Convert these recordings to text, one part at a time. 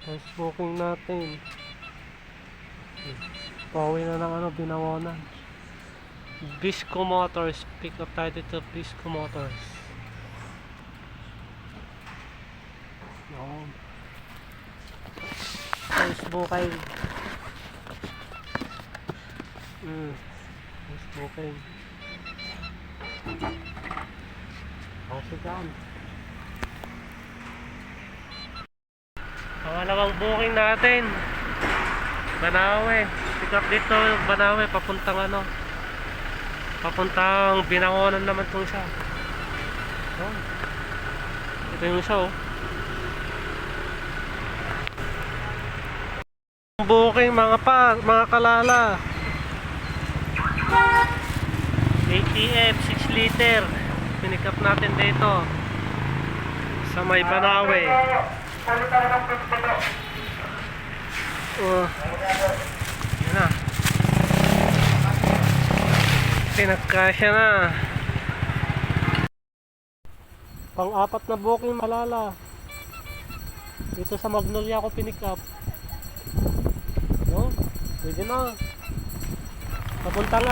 First booking natin. Pauwi na ng Binawonan. Bisco Motors. Pick up tayo dito, Bisco Motors. No. First booking. First booking. Kasi dyan. Pangalawang booking natin. Banawe. Pick up dito, Banawe, papuntang Binangonan naman itong isa. Oh. Ito yung isa, oh. Booking mga kalala. ATM 6 liter. Pinick up natin dito sa may Banawe. Yan na. Pinagkasya na. Pang-apat na booking malala. Dito sa Magnolia ko pinick up. No? Pwede na. Papuntang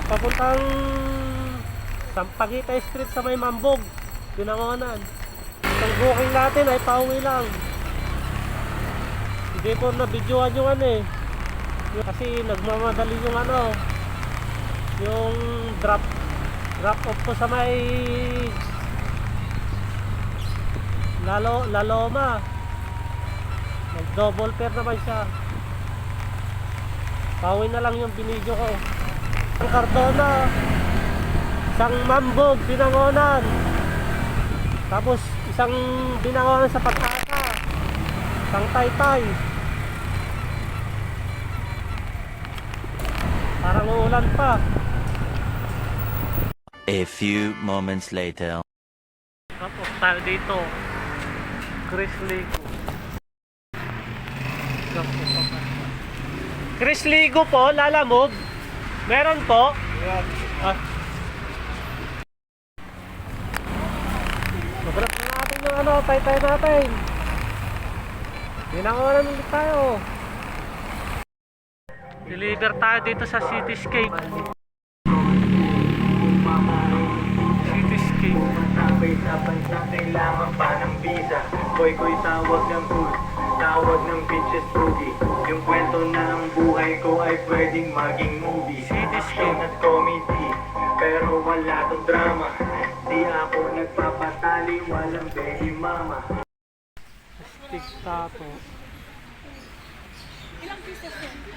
papuntang Sampaguita Street sa may Mambog, Binangonan. Ang booking natin ay pauwi lang. Hindi po na videoan yung kasi nagmamadali yung drop off po sa may Laloma. Nag double pair naman siya. Pauwi na lang yung binidyo ko. Ang Cardona, isang Mambog, Binangonan, tapos isang Binangonan sa Pag-asa, isang Taytay. Parang uulan pa. A few moments later. Tapos tayo dito, Chris Ligo. Chris Ligo po, lalamove. Meron po. Magrap na natin yung Taytay natin. Binangonan ulit tayo. Deliver tayo dito sa Cityscape. Cityscape. Sabay-sabay sa kailangan pa ng visa. Koy tawag ng food, tawag ng bitches boogie. Yung kwento ng buhay ko ay pwedeng maging movie. Action at comedy, pero wala tong drama. Di ako nagpapatali, walang baby mama. Stick tato. Ilang pieces yun?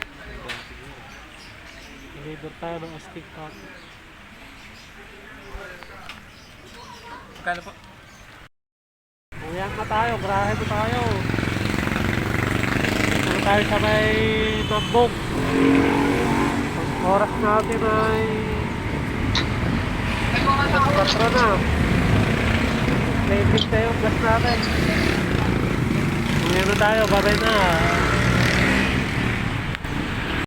Deliver tayo ng stick tato. Magkano po? Uwihan na tayo, grahe po tayo. Puro tayo sa may Mambog. Ang oras natin ay 4 na. May big tayo, gas natin. Uwihan na tayo, babay na.